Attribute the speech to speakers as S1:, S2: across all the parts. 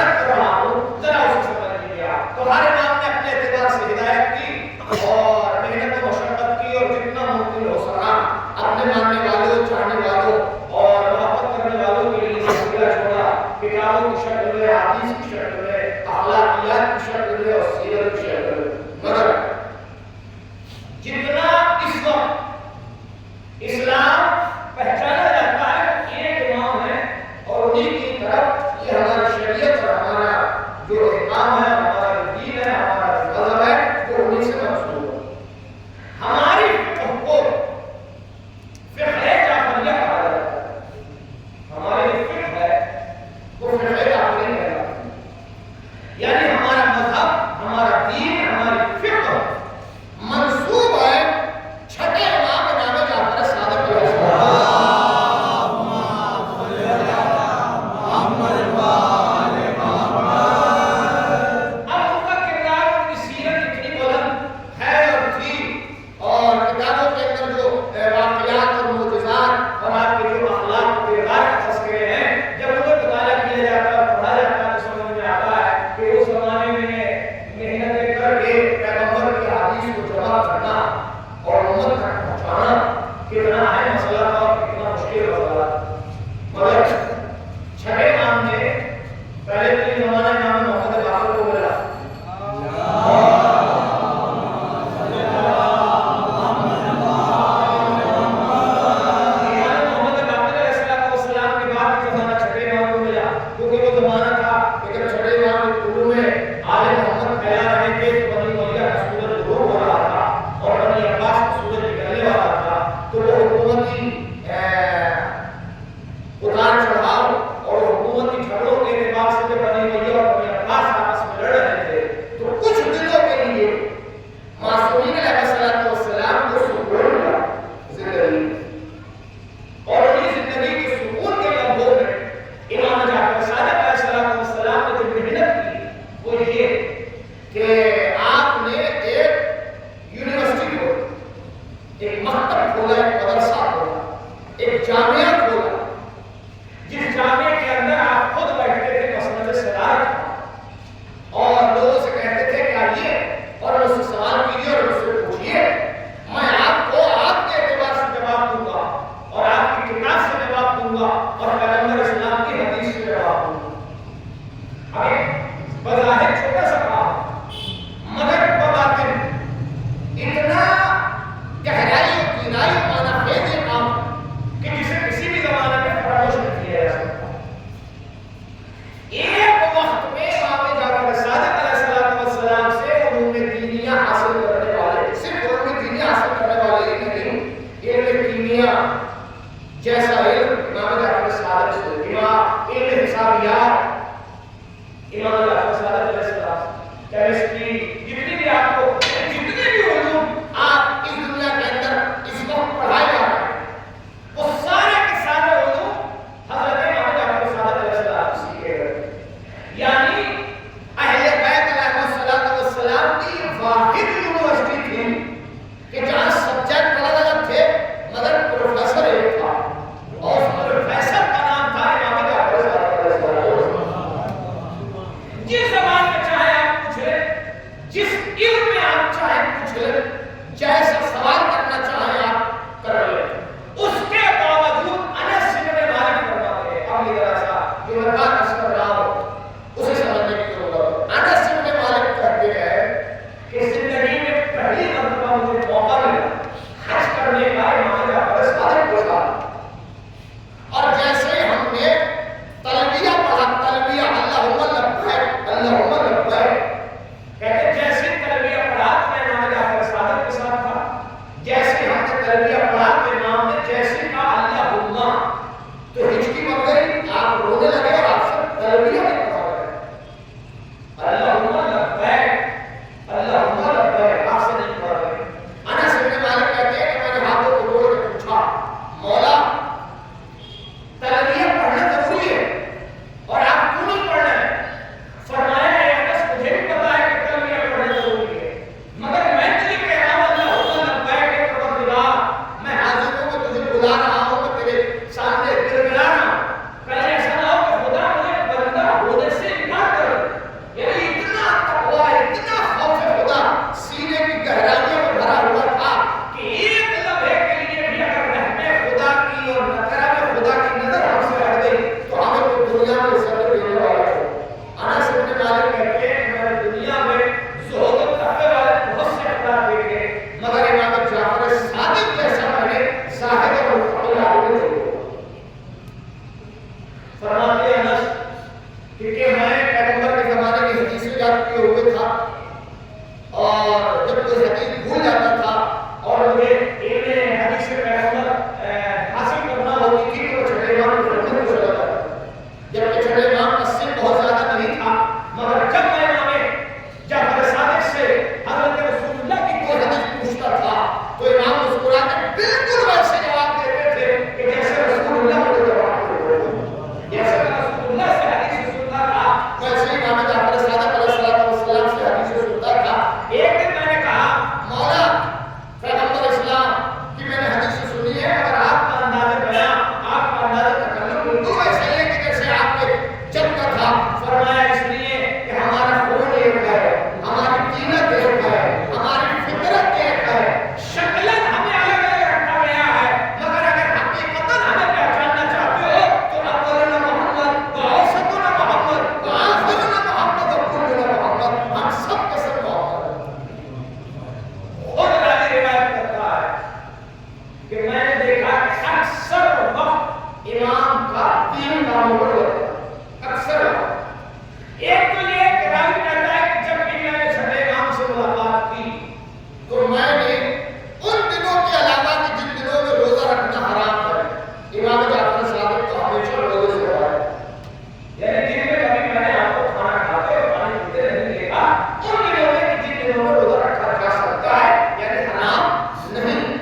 S1: عرض کر رہا ہوں ذرا اسے سمجھ لیجیے آپ. تو ہر امام نے اپنے اعتبار سے ہدایت کی اور محنت و مشقت کی اور جتنا ممکن ہو سکا اپنے ماننے والوں چاہنے والوں اور محبت کرنے والوں کے لیے ذخیرہ چھوڑا. کتابوں کی شکل میں حدیث کی شکل میں اخلاقیات کی شکل میں اور سیرت کی شکل میں. مگر جتنا اس وقت اسلام پہچانا جاتا ہے یہ امام ہے اور انہیں کی طرف یہ ہماری شریعت اور ہمارا جو احکام ہے ہمارا جو دین ہے ہمارا جو مذہب ہے وہ انہیں سے منسوب ہے. ہماری فقہ کو فقہ جعفریہ کہا جاتا ہے. ہماری جو فقہ ہے وہ فقہ جعفریہ کہلاتا ہے. یعنی ہمارا مذہب ہمارا دین ہماری فقہ منسوب ہے چھٹے امام امام جعفر صادق علیہ السلام. تو ہچکی مر گئی, آپ رونے لگے اور آپ فرماتے ہیں انس کہ میں پیغمبر کے زمانے کی حدیث یاد کیے ہوئے تھا اور جب کوئی حدیث بھول جاتا تھا اور مجھے علم حدیث پیغمبر حاصل کرنا ہوتی تھی تو چھٹے امام کو پڑھنے کو چلا جاتا تھا، جبکہ چھٹے امام کا سن بہت زیادہ نہیں تھا، مگر جب میں امام جعفر صادق سے حضرت رسول اللہ کی کوئی حدیث پوچھتا تھا تو امام مسکرا کے بالکل ویسے جواب دیتے تھے کہ جیسے رسول اللہ مجھے جواب دیتے تھے، جیسے رسول اللہ سے حدیث سنتا تھا ویسے امام جعفر صادق علیہ السلام سے حدیث سنتا تھا۔ ایک دن میں نے کہا مولا پیغمبر اسلام کی میں نے حدیث سنی ہے مگر آپ کا انداز بیان، آپ کا انداز تکلم بالکل ویسے ہی ہے کہ جیسے آپ کے جب کا تھا۔ فرمایا اس لیے کہ ہمارا خون ایک ہے، ہماری قیمت ایک ہے، ہماری فطرت ایک ہے، شکلن ہمیں الگ الگ رکھا گیا ہے مگر اگر حقیقتاً ہمیں پہچاننا چاہتے ہو تو اولنا محمد و اوسطنا محمد و آخرنا محمد و کلنا محمد، ہم سب کے سب محمد۔ خود راوی روایت کرتا ہے کہ میں نے دیکھا کہ اکثر وقت امام کا 3 کاموں پر ہوتا ہے، اکثر وقت۔ ایک تو یہ کہ راوی کہتا ہے کہ جب بھی میں نے چھٹے امام سے ملاقات کی تو میں نے ان دنوں کے علاوہ کہ جن دنوں میں روزہ رکھنا حرام ہے، امام جعفر صادق تو ہمیشہ روزے سے رہا ہے، یعنی دن میں کبھی میں نے آپ کو کھانا کھاتے اور پانی پیتے نہیں دیکھا، ان دنوں میں کہ جن دنوں میں روزہ رکھا جا سکتا ہے یعنی حرام نہیں۔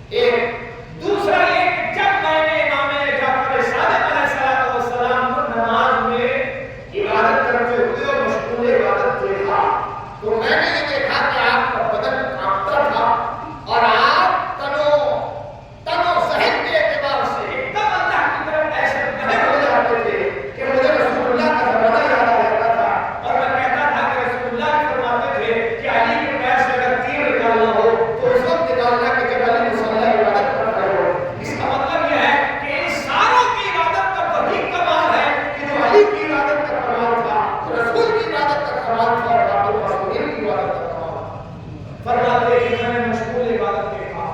S1: ایک دوسرا یہ کہ جب میں نے امام جعفر صادق علیہ السلام کو نماز میں عبادت کرتے ہوئے اور مشغول عبادت دیکھا تو میں نے یہ دیکھا کہ آپ کا بدن کانپتا تھا اور آپ تن و ذہن کے اعتبار سے ایک دم اللہ کی طرف ایسے مہر ہو جاتے تھے کہ مجھے رسول اللہ کا زمانہ یاد آ جاتا تھا اور میں کہتا تھا کہ رسول اللہ فرماتے تھے کہ علی کے پیر سے اگر تیر نکالنا ہو تو اس وقت نکالنا کہ جب علی مصلی عبادت کر رہے ہو۔ اس کا مطلب یہ ہے کہ انسانوں کی عبادت کا وہی کمال ہے کہ جو علی کی عبادت کا کمال تھا، رسول کی عبادت کا کمال تھا اور باب المسلمین کی عبادت کا کمال تھا۔ فرماتے ہیں کہ میں نے مشغول عبادت دیکھا،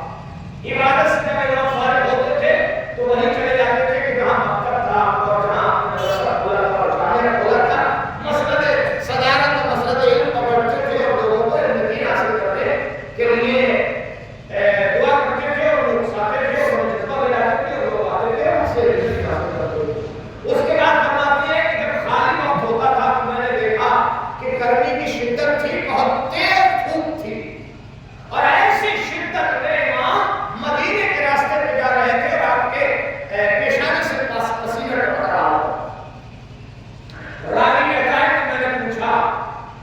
S1: عبادت سے جب امام فارغ ہوتے تھے تو وہیں چلے جاتے تھے کہ جہاں مکتب تھا اور جہاں مدرسہ کھلا تھا اور جامعہ کھلا تھا، مسند صدارت و مسند علم پر بیٹھتے تھے اور لوگوں کو علم دین حاصل کرنے کے لیے دعا کرتے تھے اور لوگ ساتے تھے اور جذبہ لے جاتے تھے اور لوگ آتے تھے اور اس سے علم دین حاصل کرتے تھے۔ اس کے بعد فرماتی ہے کہ جب خالی وقت ہوتا تھا تو میں نے دیکھا کہ گرمی کی شدت تھی، بہت تیز دھوپ تھی اور ایسی شدت میں امام مدینے کے راستے پہ جا رہے تھے اور آپ کے پیشانی سے پسینہ ٹپک رہا تھا۔ راوی کہتا ہے کہ میں نے پوچھا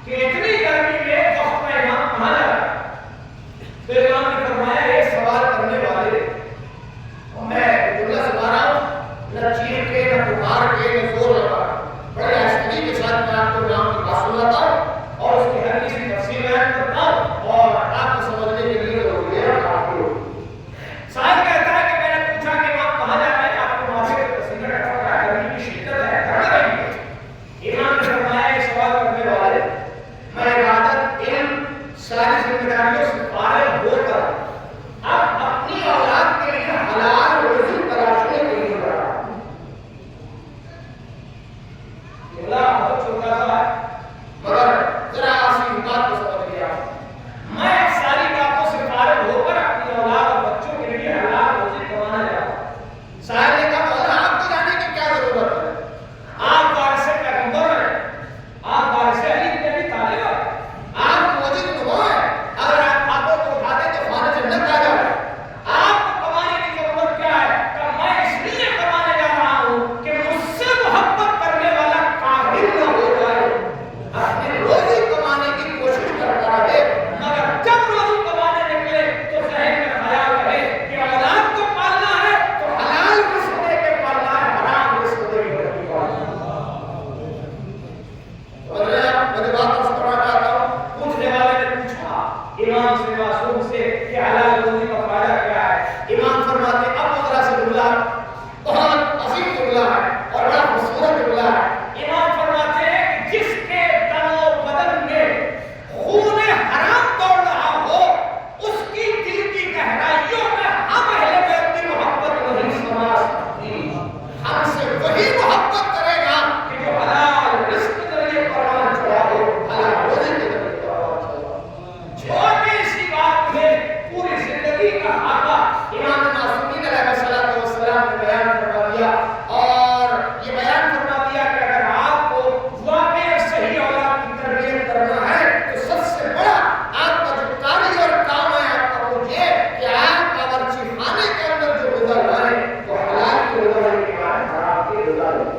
S1: کہ اتنی گرمی میں وقت میں امام کہاں جا رہا ہے؟ تو امام نے فرمایا ایک سوال کرنے والے میں عبداللہ سے مارا ہوں، نہ چیخ کے نہ پکار کے نہ زور لگا، بڑے آہستگی کے ساتھ میں آپ کو امام کی بات سناتا ہوں اور اس کی ہر چیز کی تفصیل بیان کرتا ہوں اور آپ کو سمجھنے کے لیے ضروری ہے کافی ہوگی۔ صاحب کہتا ہے کہ میں نے پوچھا کہ امام کہاں جا رہے ہیں؟ آپ کو ماتھے پہ پسینہ ٹپک رہا ہے، گرمی کی شدت ہے، گھر رہی ہے۔ امام نے فرمایا ایک سوال کرنے والے میں عبادت علم ساری ذمہ داریوں سے فارغ ہو کر اب اپنی اولاد کے لیے حلال روزی تلاشنے کے لیے بڑھا ہوں۔ بہت چھوٹا سا ہے مگر ذرا سی بات کو سمجھ گیا، میں ساری باتوں سے فارغ ہو کر اپنی اولاد اور بچوں کے لیے حلال روزی کمانا چاہتا ہوں۔ صاحب نے کہا مولا آپ کو جانے کی کیا ضرورت ہے؟ آپ وارث پیغمبر ہیں، آپ وارث علی بن ابی طالب ہیں، آپ موجود نبوت ہیں، اگر آپ ہاتھوں کو اٹھا دیں تو خانہ جنت آ جائے۔ آپ کو کمانے کی ضرورت کیا ہے؟ کہ میں اس لیے کمانے جا رہا ہوں کہ مجھ سے محبت کرنے والا کاہل نہ ہو جائے، اپنی روزی کمانے کی کوشش کرتا رہے مگر جب روزی کمانے نکلے تو ذہن میں خیال رہے کہ اولاد کو پالنا ہے تو حلال رزق دے کے پالنا ہے، حرام رزق دے کے نہیں پالنا۔ میں بات کو سمجھنا چاہتا ہوں، پوچھنے والے نے پوچھا امام سے معصوم سے کہ حلال روزی کا فائدہ کیا ہے؟ امام فرماتے اب ذرا سے جملہ بہت عظیم جملہ ہے اور بڑا خوبصورت جملہ ہے۔ امام فرماتے ہیں کہ جس کے تن و بدن میں خون حرام دوڑ رہا ہو اس کی دل کی گہرائیوں میں ہم اہل بیت کی محبت نہیں سما سکتی، ہم سے وہی محبت محبت کرے گا کہ جو حلال رزق کے ذریعے قربان چڑھا ہو، حلال روزی کے ذریعے قربان چڑھا ہو۔ چھوٹی سی بات میں پوری زندگی کا خاکہ امام معصومین علیہ السلام نے بیان فرما دیا، اور یہ بیان فرما دیا کہ اگر آپ کو واقعی صحیح اولاد کی تربیت کرنا ہے تو سب سے بڑا آپ کا جو کاری اور کام ہے آپ کا وہ یہ کہ آپ باورچی خانے کے اندر جو غذا لائیں وہ حلال کی غذا لائیں، حرام کی غذا لائیں۔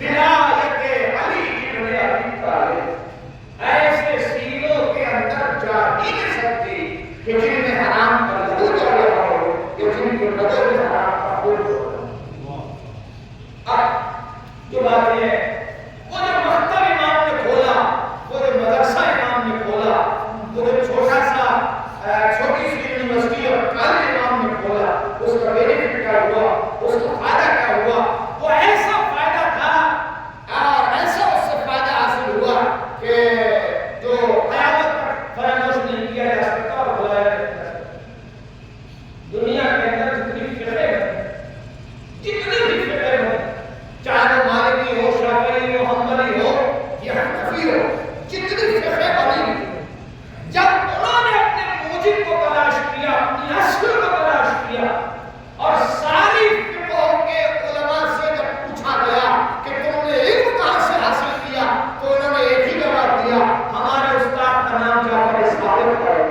S1: ولایت علی ابن ابی طالب ایسے سینوں کے اندر جا ہی نہیں سکتی کہ جن میں حرام کا لہو چل رہا ہو، کہ جن کے بدن میں حرام کا خون ہو۔ اب جو بات یہ ہے، وہ جو مکتب امام نے کھولا، وہ جو مدرسہ امام نے کھولا، وہ جو چھوٹی سی یونیورسٹی اور کالج امام نے کھولا، اس کا بینیفٹ کیا ہوا، اس کا فائدہ کیا ہوا؟ وہ ایسا فائدہ تھا اور ایسا اس سے فائدہ حاصل ہوا کہ جو قیامت تک فراموش نہیں کیا جا سکتا اور بلایا نہیں جا سکتا۔ دنیا کے اندر جتنی فقہیں ہیں، جتنی بھی فقہیں ہیں، چاہے وہ مالکی ہو، شافعی ہو، حنبلی ہو یا حنفی ہو، جتنی فقہیں بنی ہوئی ہیں، جب انہوں نے اپنے موجب کو تلاش کیا، اپنی اصل کو تلاش کیا، اور ساری فقہوں کے علماء سے جب پوچھا گیا کہ تم نے علم کہاں سے حاصل کیا، تو انہوں نے ایک ہی جواب دیا، ہمارے استاد کا نام جعفر صادق ہے۔